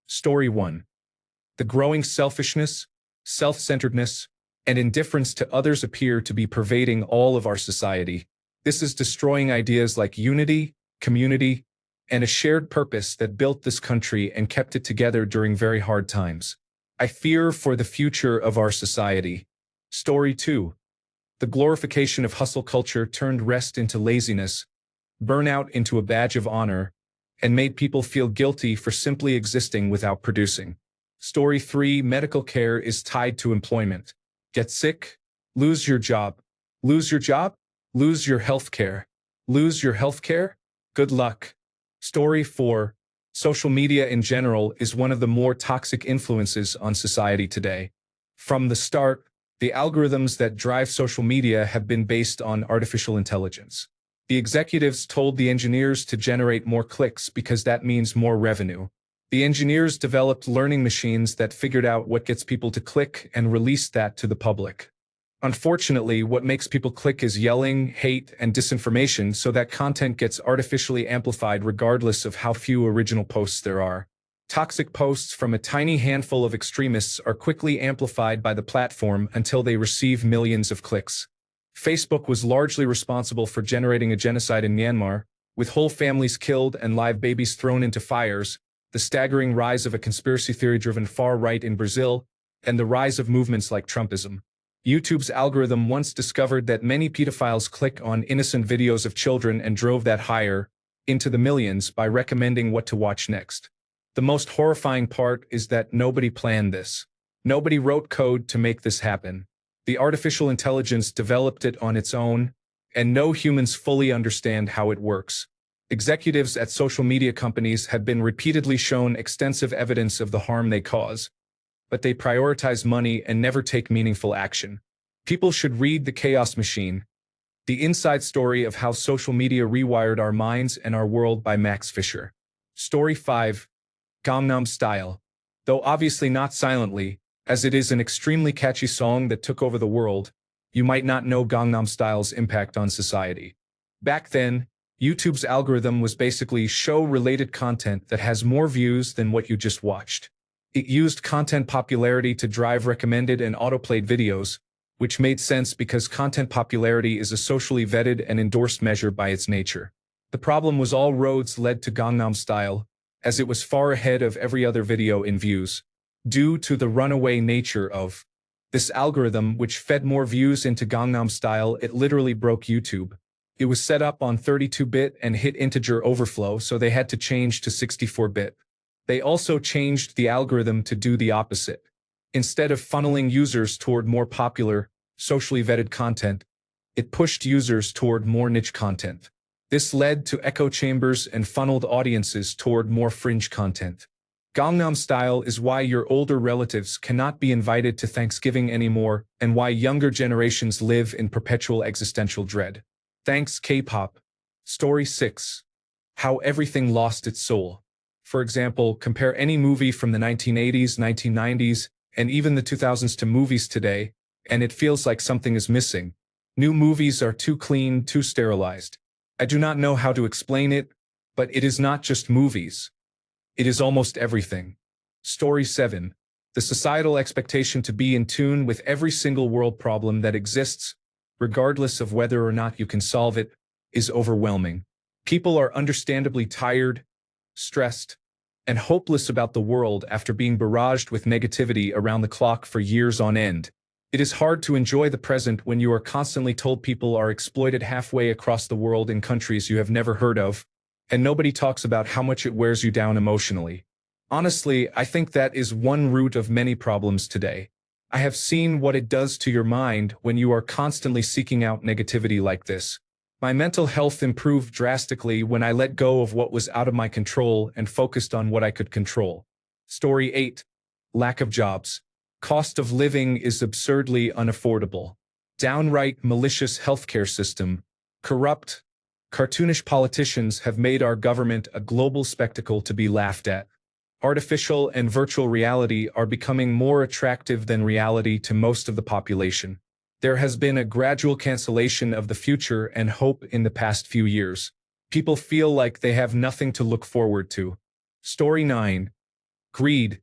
Story 1. The growing selfishness, self-centeredness, and indifference to others appear to be pervading all of our society. This is destroying ideas like unity, community, and a shared purpose that built this country and kept it together during very hard times. I fear for the future of our society. Story 2. The glorification of hustle culture turned rest into laziness, burnout into a badge of honor, and made people feel guilty for simply existing without producing. Story 3. Medical care is tied to employment. Get sick, lose your job. Lose your job? Lose your health care. Lose your health care? Good luck. Story 4. Social media in general is one of the more toxic influences on society today. From the start, the algorithms that drive social media have been based on artificial intelligence. The executives told the engineers to generate more clicks because that means more revenue. The engineers developed learning machines that figured out what gets people to click and released that to the public. Unfortunately, what makes people click is yelling, hate, and disinformation, so that content gets artificially amplified regardless of how few original posts there are. Toxic posts from a tiny handful of extremists are quickly amplified by the platform until they receive millions of clicks. Facebook was largely responsible for generating a genocide in Myanmar, with whole families killed and live babies thrown into fires, the staggering rise of a conspiracy theory-driven far-right in Brazil, and the rise of movements like Trumpism. YouTube's algorithm once discovered that many pedophiles click on innocent videos of children and drove that higher, into the millions, by recommending what to watch next. The most horrifying part is that nobody planned this. Nobody wrote code to make this happen. The artificial intelligence developed it on its own, and no humans fully understand how it works. Executives at social media companies have been repeatedly shown extensive evidence of the harm they cause, but they prioritize money and never take meaningful action. People should read The Chaos Machine, the inside story of how social media rewired our minds and our world by Max Fisher. Story 5. Gangnam Style. Though obviously not silently, as it is an extremely catchy song that took over the world, you might not know Gangnam Style's impact on society. Back then, YouTube's algorithm was basically show-related content that has more views than what you just watched. It used content popularity to drive recommended and autoplayed videos, which made sense because content popularity is a socially vetted and endorsed measure by its nature. The problem was all roads led to Gangnam Style, as it was far ahead of every other video in views. Due to the runaway nature of this algorithm, which fed more views into Gangnam Style, it literally broke YouTube. It was set up on 32-bit and hit integer overflow, so they had to change to 64-bit. They also changed the algorithm to do the opposite. Instead of funneling users toward more popular, socially vetted content, it pushed users toward more niche content. This led to echo chambers and funneled audiences toward more fringe content. Gangnam Style is why your older relatives cannot be invited to Thanksgiving anymore, and why younger generations live in perpetual existential dread. Thanks, K-pop. Story 6. How everything lost its soul. For example, compare any movie from the 1980s, 1990s, and even the 2000s to movies today, and it feels like something is missing. New movies are too clean, too sterilized. I do not know how to explain it, but it is not just movies. It is almost everything. Story 7. The societal expectation to be in tune with every single world problem that exists, regardless of whether or not you can solve it, is overwhelming. People are understandably tired, stressed, and hopeless about the world after being barraged with negativity around the clock for years on end. It is hard to enjoy the present when you are constantly told people are exploited halfway across the world in countries you have never heard of, and nobody talks about how much it wears you down emotionally. Honestly, I think that is one root of many problems today. I have seen what it does to your mind when you are constantly seeking out negativity like this. My mental health improved drastically when I let go of what was out of my control and focused on what I could control. Story 8. Lack of jobs. Cost of living is absurdly unaffordable. Downright malicious healthcare system, corrupt, cartoonish politicians have made our government a global spectacle to be laughed at. Artificial and virtual reality are becoming more attractive than reality to most of the population. There has been a gradual cancellation of the future and hope in the past few years. People feel like they have nothing to look forward to. Story 9. Greed,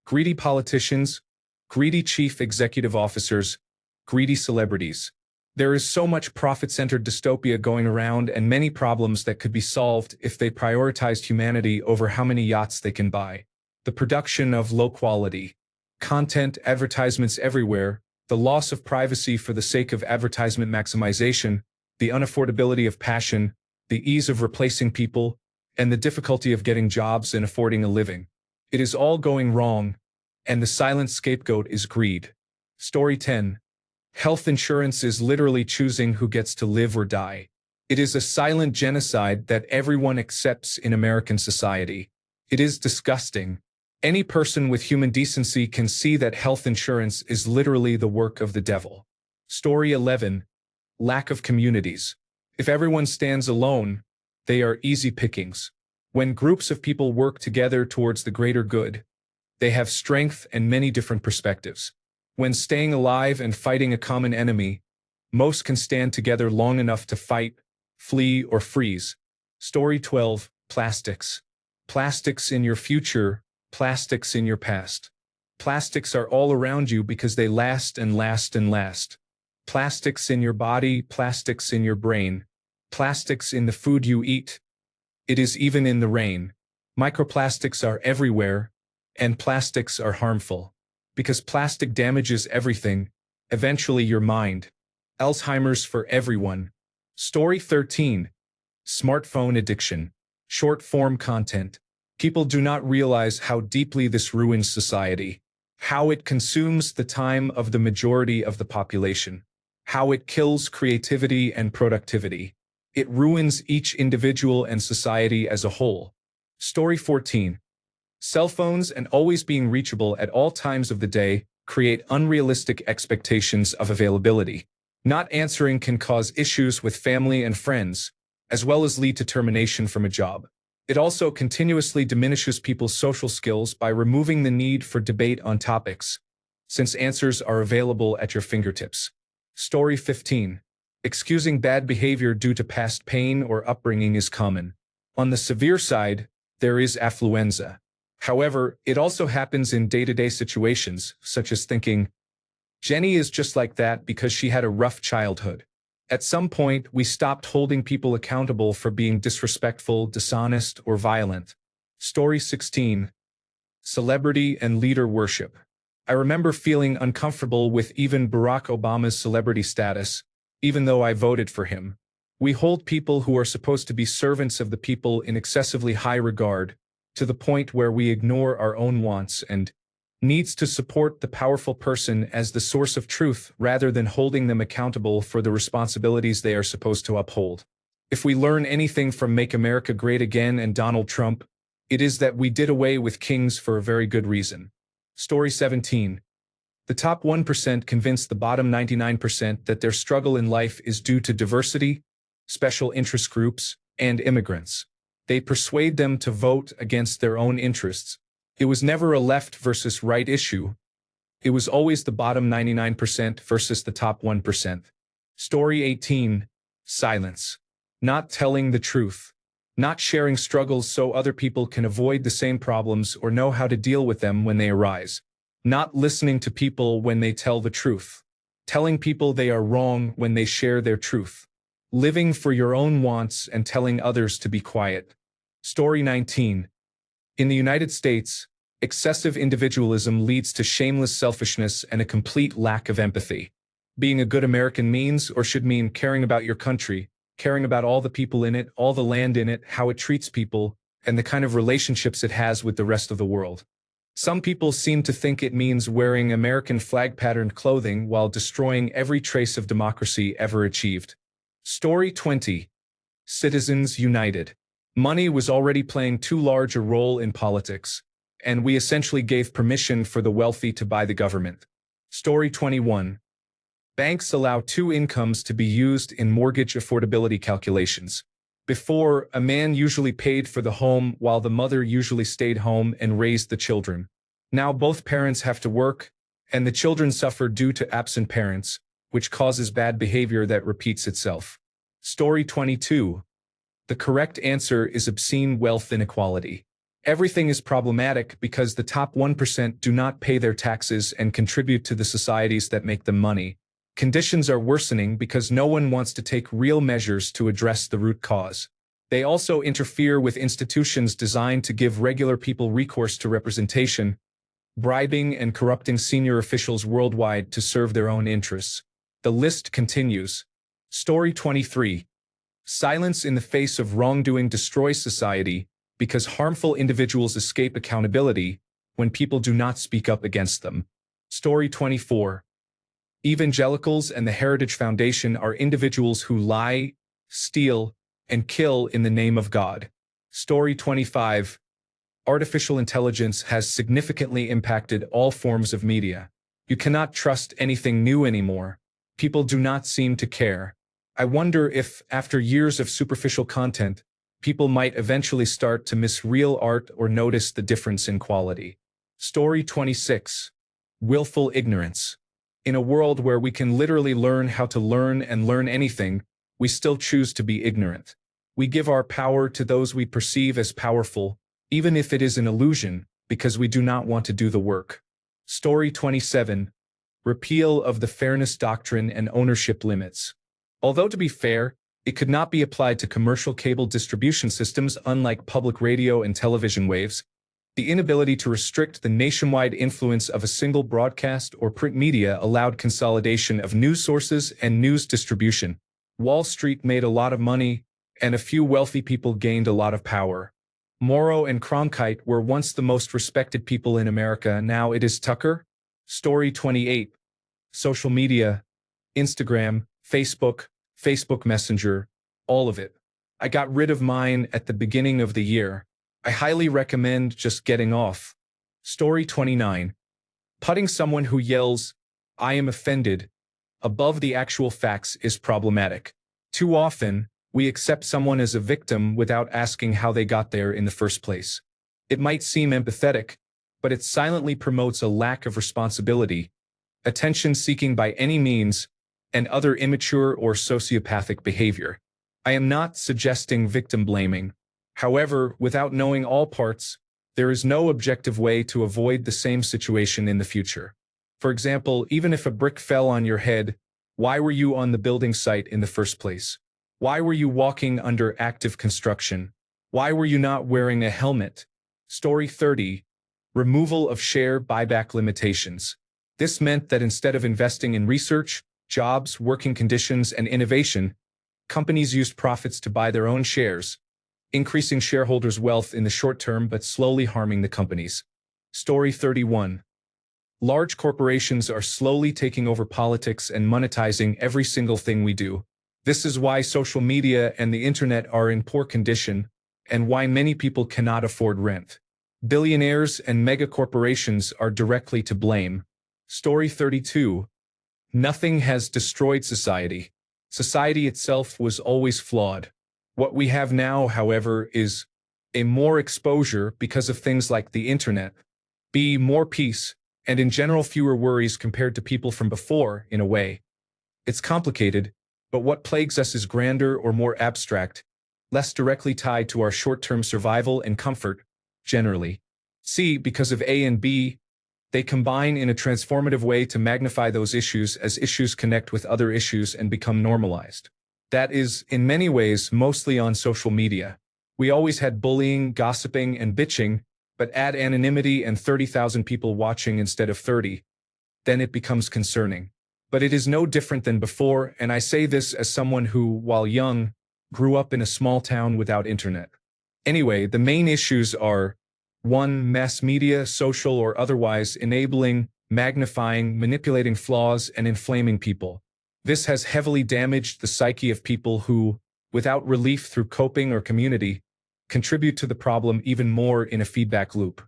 greedy politicians, greedy chief executive officers, greedy celebrities. There is so much profit-centered dystopia going around and many problems that could be solved if they prioritized humanity over how many yachts they can buy. The production of low-quality content, advertisements everywhere, the loss of privacy for the sake of advertisement maximization, the unaffordability of passion, the ease of replacing people, and the difficulty of getting jobs and affording a living. It is all going wrong, and the silent scapegoat is greed. Story 10. Health insurance is literally choosing who gets to live or die. It is a silent genocide that everyone accepts in American society. It is disgusting. Any person with human decency can see that health insurance is literally the work of the devil. Story 11. Lack of communities. If everyone stands alone, they are easy pickings. When groups of people work together towards the greater good, they have strength and many different perspectives. When staying alive and fighting a common enemy, most can stand together long enough to fight, flee, or freeze. Story 12. Plastics. Plastics in your future, plastics in your past. Plastics are all around you because they last and last and last. Plastics in your body, plastics in your brain, plastics in the food you eat. It is even in the rain. Microplastics are everywhere, and plastics are harmful. Because plastic damages everything, eventually your mind. Alzheimer's for everyone. Story 13. Smartphone addiction. Short-form content. People do not realize how deeply this ruins society, how it consumes the time of the majority of the population, how it kills creativity and productivity. It ruins each individual and society as a whole. Story 14. Cell phones and always being reachable at all times of the day create unrealistic expectations of availability. Not answering can cause issues with family and friends, as well as lead to termination from a job. It also continuously diminishes people's social skills by removing the need for debate on topics, since answers are available at your fingertips. Story 15. Excusing bad behavior due to past pain or upbringing is common. On the severe side, there is affluenza. However, it also happens in day-to-day situations, such as thinking, Jenny is just like that because she had a rough childhood. At some point, we stopped holding people accountable for being disrespectful, dishonest, or violent. Story 16. Celebrity and leader worship. I remember feeling uncomfortable with even Barack Obama's celebrity status, even though I voted for him. We hold people who are supposed to be servants of the people in excessively high regard, to the point where we ignore our own wants and needs to support the powerful person as the source of truth rather than holding them accountable for the responsibilities they are supposed to uphold. If we learn anything from Make America Great Again and Donald Trump, it is that we did away with kings for a very good reason. Story 17. The top 1% convince the bottom 99% that their struggle in life is due to diversity, special interest groups, and immigrants. They persuade them to vote against their own interests. It was never a left versus right issue. It was always the bottom 99% versus the top 1%. Story 18. Silence. Not telling the truth. Not sharing struggles so other people can avoid the same problems or know how to deal with them when they arise. Not listening to people when they tell the truth. Telling people they are wrong when they share their truth. Living for your own wants and telling others to be quiet. Story 19. In the United States, excessive individualism leads to shameless selfishness and a complete lack of empathy. Being a good American means or should mean caring about your country, caring about all the people in it, all the land in it, how it treats people, and the kind of relationships it has with the rest of the world. Some people seem to think it means wearing American flag-patterned clothing while destroying every trace of democracy ever achieved. Story 20. Citizens United. Money was already playing too large a role in politics, and we essentially gave permission for the wealthy to buy the government. Story 21. Banks allow two incomes to be used in mortgage affordability calculations. Before, a man usually paid for the home while the mother usually stayed home and raised the children. Now both parents have to work, and the children suffer due to absent parents, which causes bad behavior that repeats itself. Story 22. The correct answer is obscene wealth inequality. Everything is problematic because the top 1% do not pay their taxes and contribute to the societies that make them money. Conditions are worsening because no one wants to take real measures to address the root cause. They also interfere with institutions designed to give regular people recourse to representation, bribing and corrupting senior officials worldwide to serve their own interests. The list continues. Story 23. Silence in the face of wrongdoing destroys society because harmful individuals escape accountability when people do not speak up against them. Story 24. Evangelicals and the Heritage Foundation are individuals who lie, steal, and kill in the name of God. Story 25. Artificial intelligence has significantly impacted all forms of media. You cannot trust anything new anymore. People do not seem to care. I wonder if, after years of superficial content, people might eventually start to miss real art or notice the difference in quality. Story 26. Willful ignorance. In a world where we can literally learn how to learn and learn anything, we still choose to be ignorant. We give our power to those we perceive as powerful, even if it is an illusion, because we do not want to do the work. Story 27. Repeal of the fairness doctrine and ownership limits. Although, to be fair, it could not be applied to commercial cable distribution systems unlike public radio and television waves, the inability to restrict the nationwide influence of a single broadcast or print media allowed consolidation of news sources and news distribution. Wall Street made a lot of money, and a few wealthy people gained a lot of power. Morrow and Cronkite were once the most respected people in America, now it is Tucker. Story 28. Social media, Instagram, Facebook Messenger, all of it. I got rid of mine at the beginning of the year. I highly recommend just getting off. Story 29. Putting someone who yells, "I am offended," above the actual facts is problematic. Too often, we accept someone as a victim without asking how they got there in the first place. It might seem empathetic, but it silently promotes a lack of responsibility, attention-seeking by any means, and other immature or sociopathic behavior. I am not suggesting victim blaming. However, without knowing all parts, there is no objective way to avoid the same situation in the future. For example, even if a brick fell on your head, why were you on the building site in the first place? Why were you walking under active construction? Why were you not wearing a helmet? Story 30. Removal of share buyback limitations. This meant that instead of investing in research, jobs, working conditions, and innovation, companies used profits to buy their own shares, increasing shareholders' wealth in the short term but slowly harming the companies. Story 31. Large corporations are slowly taking over politics and monetizing every single thing we do. This is why social media and the internet are in poor condition, and why many people cannot afford rent. Billionaires and megacorporations are directly to blame. Story 32. Nothing has destroyed society. Society itself was always flawed. What we have now, however, is A. More exposure because of things like the internet. B. More peace, and in general fewer worries compared to people from before, in a way. It's complicated, but what plagues us is grander or more abstract, less directly tied to our short-term survival and comfort, generally. C. Because of A and B, they combine in a transformative way to magnify those issues as issues connect with other issues and become normalized. That is, in many ways, mostly on social media. We always had bullying, gossiping, and bitching, but add anonymity and 30,000 people watching instead of 30. Then it becomes concerning. But it is no different than before, and I say this as someone who, while young, grew up in a small town without internet. Anyway, the main issues are 1. Mass media, social or otherwise, enabling, magnifying, manipulating flaws, and inflaming people. This has heavily damaged the psyche of people who, without relief through coping or community, contribute to the problem even more in a feedback loop.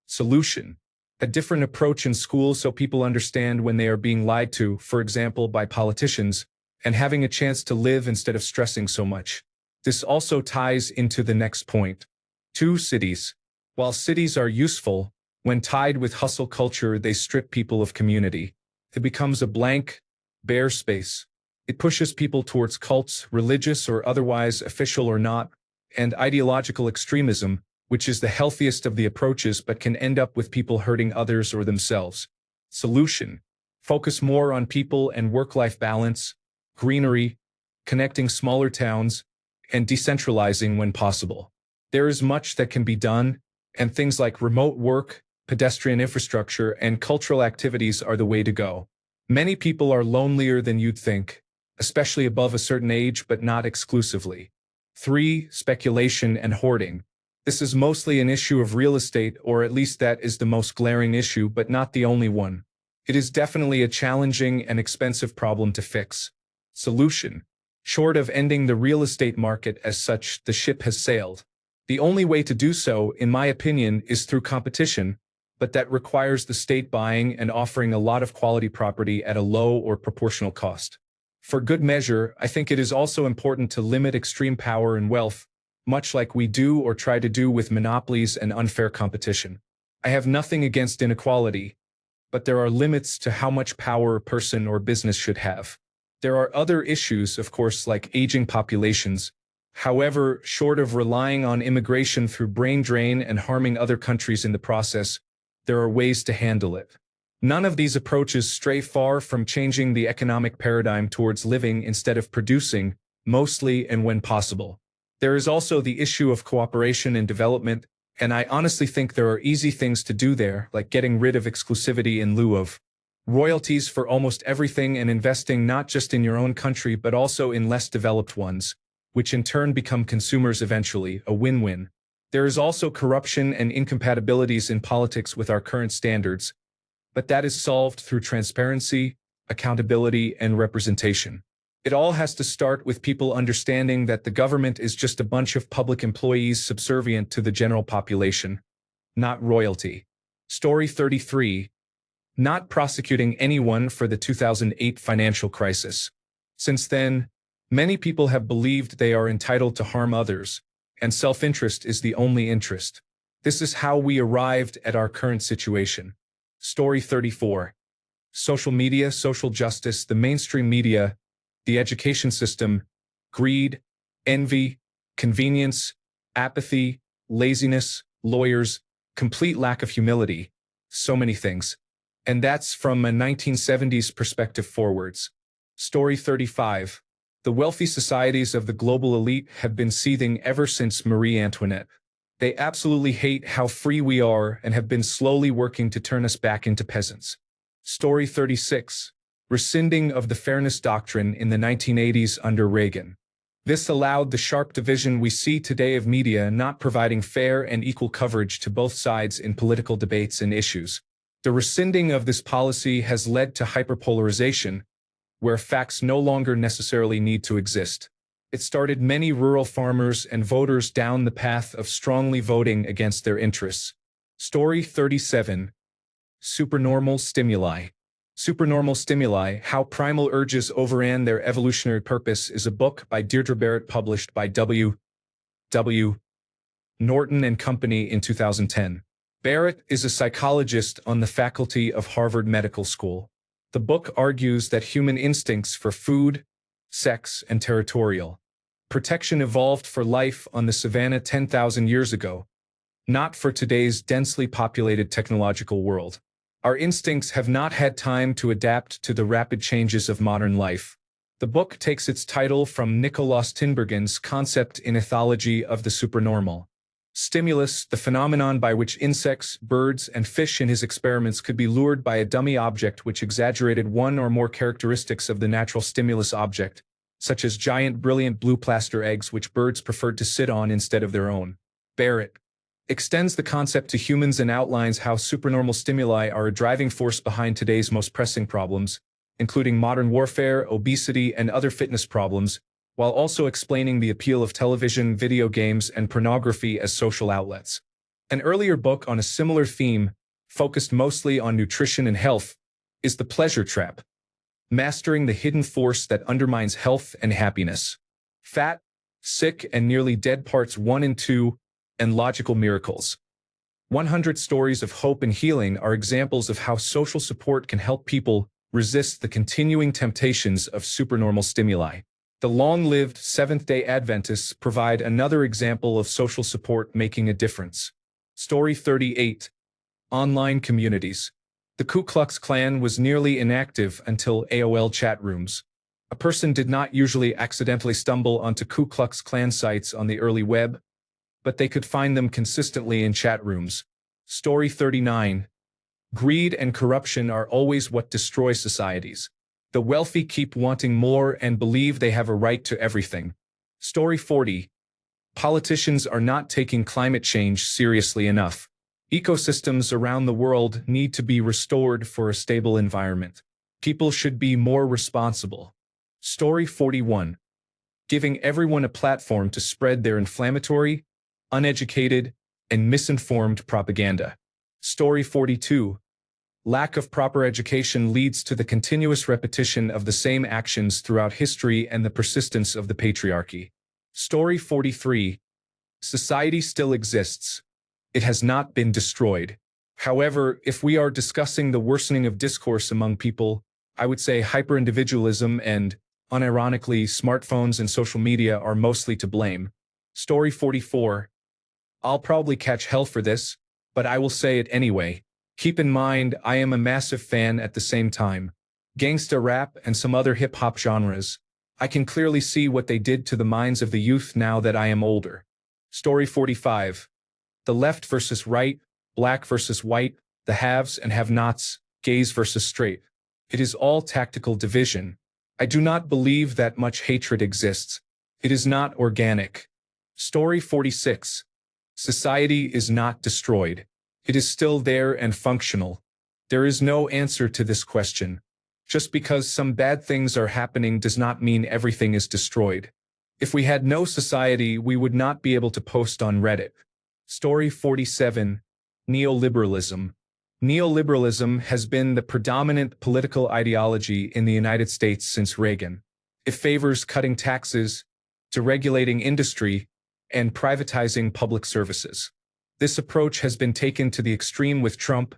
Solution. A different approach in school so people understand when they are being lied to, for example, by politicians, and having a chance to live instead of stressing so much. This also ties into the next point. 2. Cities. While cities are useful, when tied with hustle culture, they strip people of community. It becomes a blank, bare space. It pushes people towards cults, religious or otherwise, official or not, and ideological extremism, which is the healthiest of the approaches but can end up with people hurting others or themselves. Solution: focus more on people and work-life balance, greenery, connecting smaller towns, and decentralizing when possible. There is much that can be done, and things like remote work, pedestrian infrastructure, and cultural activities are the way to go. Many people are lonelier than you'd think, especially above a certain age, but not exclusively. 3. Speculation and hoarding. This is mostly an issue of real estate, or at least that is the most glaring issue, but not the only one. It is definitely a challenging and expensive problem to fix. Solution: short of ending the real estate market as such, the ship has sailed. The only way to do so, in my opinion, is through competition, but that requires the state buying and offering a lot of quality property at a low or proportional cost. For good measure, I think it is also important to limit extreme power and wealth, much like we do or try to do with monopolies and unfair competition. I have nothing against inequality, but there are limits to how much power a person or business should have. There are other issues, of course, like aging populations. However, short of relying on immigration through brain drain and harming other countries in the process, there are ways to handle it. None of these approaches stray far from changing the economic paradigm towards living instead of producing, mostly and when possible. There is also the issue of cooperation and development, and I honestly think there are easy things to do there, like getting rid of exclusivity in lieu of royalties for almost everything and investing not just in your own country but also in less developed ones, which in turn become consumers eventually, a win-win. There is also corruption and incompatibilities in politics with our current standards, but that is solved through transparency, accountability, and representation. It all has to start with people understanding that the government is just a bunch of public employees subservient to the general population, not royalty. Story 33. Not prosecuting anyone for the 2008 financial crisis. Since then, many people have believed they are entitled to harm others, and self-interest is the only interest. This is how we arrived at our current situation. Story 34. Social media, social justice, the mainstream media, the education system, greed, envy, convenience, apathy, laziness, lawyers, complete lack of humility, so many things. And that's from a 1970s perspective forwards. Story 35. The wealthy societies of the global elite have been seething ever since Marie Antoinette. They absolutely hate how free we are and have been slowly working to turn us back into peasants. Story 36. Rescinding of the fairness doctrine in the 1980s under Reagan. This allowed the sharp division we see today of media not providing fair and equal coverage to both sides in political debates and issues. The rescinding of this policy has led to hyperpolarization, where facts no longer necessarily need to exist. It started many rural farmers and voters down the path of strongly voting against their interests. Story 37. Supernormal stimuli. Supernormal stimuli, How Primal Urges Overran Their Evolutionary Purpose is a book by Deirdre Barrett published by W. Norton and Company in 2010. Barrett is a psychologist on the faculty of Harvard Medical School. The book argues that human instincts for food, sex, and territorial protection evolved for life on the savannah 10,000 years ago, not for today's densely populated technological world. Our instincts have not had time to adapt to the rapid changes of modern life. The book takes its title from Nicolaas Tinbergen's concept in ethology of the supernormal stimulus, the phenomenon by which insects, birds, and fish in his experiments could be lured by a dummy object which exaggerated one or more characteristics of the natural stimulus object, such as giant brilliant blue plaster eggs which birds preferred to sit on instead of their own. Barrett extends the concept to humans and outlines how supernormal stimuli are a driving force behind today's most pressing problems, including modern warfare, obesity, and other fitness problems, while also explaining the appeal of television, video games, and pornography as social outlets. An earlier book on a similar theme, focused mostly on nutrition and health, is The Pleasure Trap: Mastering the Hidden Force That Undermines Health and Happiness. Fat, Sick, and Nearly Dead Parts 1 and 2, and Logical Miracles. 100 Stories of Hope and Healing are examples of how social support can help people resist the continuing temptations of supernormal stimuli. The long-lived Seventh-day Adventists provide another example of social support making a difference. Story 38. Online communities. The Ku Klux Klan was nearly inactive until AOL chat rooms. A person did not usually accidentally stumble onto Ku Klux Klan sites on the early web, but they could find them consistently in chat rooms. Story 39. Greed and corruption are always what destroy societies. The wealthy keep wanting more and believe they have a right to everything. Story 40. Politicians are not taking climate change seriously enough. Ecosystems around the world need to be restored for a stable environment. People should be more responsible. Story 41. Giving everyone a platform to spread their inflammatory, uneducated, and misinformed propaganda. Story 42. Lack of proper education leads to the continuous repetition of the same actions throughout history and the persistence of the patriarchy. Story 43. Society still exists. It has not been destroyed. However, if we are discussing the worsening of discourse among people, I would say hyper-individualism and, unironically, smartphones and social media are mostly to blame. Story 44. I'll probably catch hell for this, but I will say it anyway. Keep in mind, I am a massive fan at the same time. Gangsta rap and some other hip-hop genres. I can clearly see what they did to the minds of the youth now that I am older. Story 45. The left versus right, black versus white, the haves and have-nots, gays versus straight. It is all tactical division. I do not believe that much hatred exists. It is not organic. Story 46. Society is not destroyed. It is still there and functional. There is no answer to this question. Just because some bad things are happening does not mean everything is destroyed. If we had no society, we would not be able to post on Reddit. Story 47. Neoliberalism. Neoliberalism has been the predominant political ideology in the United States since Reagan. It favors cutting taxes, deregulating industry, and privatizing public services. This approach has been taken to the extreme with Trump,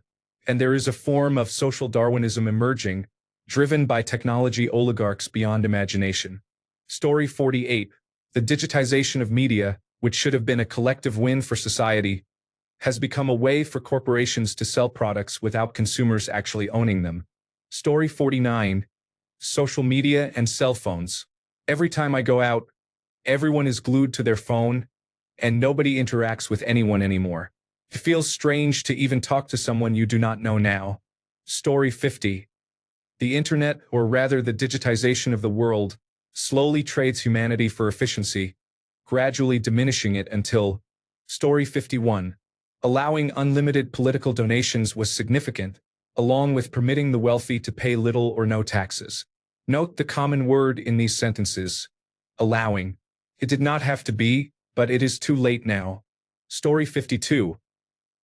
and there is a form of social Darwinism emerging, driven by technology oligarchs beyond imagination. Story 48. The digitization of media, which should have been a collective win for society, has become a way for corporations to sell products without consumers actually owning them. Story 49. Social media and cell phones. Every time I go out, everyone is glued to their phone, and nobody interacts with anyone anymore. It feels strange to even talk to someone you do not know now. Story 50. The internet, or rather the digitization of the world, slowly trades humanity for efficiency, gradually diminishing it until. Story 51. Allowing unlimited political donations was significant, along with permitting the wealthy to pay little or no taxes. Note the common word in these sentences: allowing. It did not have to be, but it is too late now. Story 52.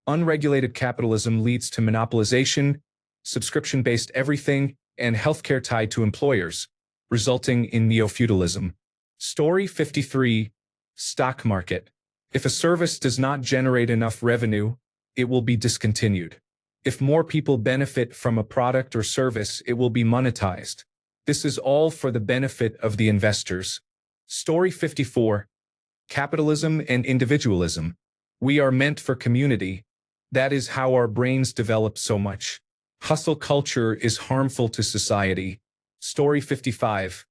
Unregulated capitalism leads to monopolization, subscription-based everything, and healthcare tied to employers, resulting in neo-feudalism. Story 53. Stock market. If a service does not generate enough revenue, it will be discontinued. If more people benefit from a product or service, it will be monetized. This is all for the benefit of the investors. Story 54. Capitalism and individualism. We are meant for community. That is how our brains develop so much. Hustle culture is harmful to society. Story 55.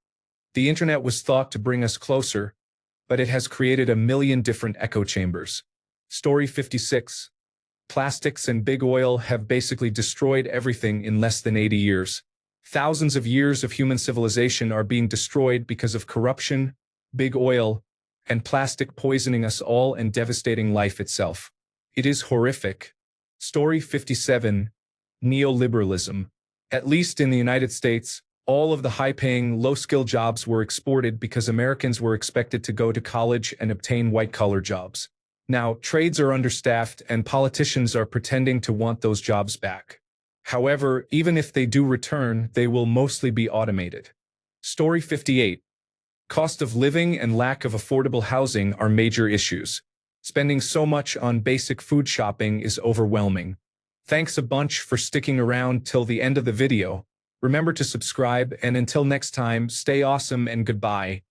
The internet was thought to bring us closer, but it has created a million different echo chambers. Story 56. Plastics and big oil have basically destroyed everything in less than 80 years. Thousands of years of human civilization are being destroyed because of corruption, big oil, and plastic poisoning us all and devastating life itself. It is horrific. Story 57. Neoliberalism. At least in the United States, all of the high-paying, low-skill jobs were exported because Americans were expected to go to college and obtain white-collar jobs. Now, trades are understaffed and politicians are pretending to want those jobs back. However, even if they do return, they will mostly be automated. Story 58. Cost of living and lack of affordable housing are major issues. Spending so much on basic food shopping is overwhelming. Thanks a bunch for sticking around till the end of the video. Remember to subscribe, and until next time, stay awesome and goodbye.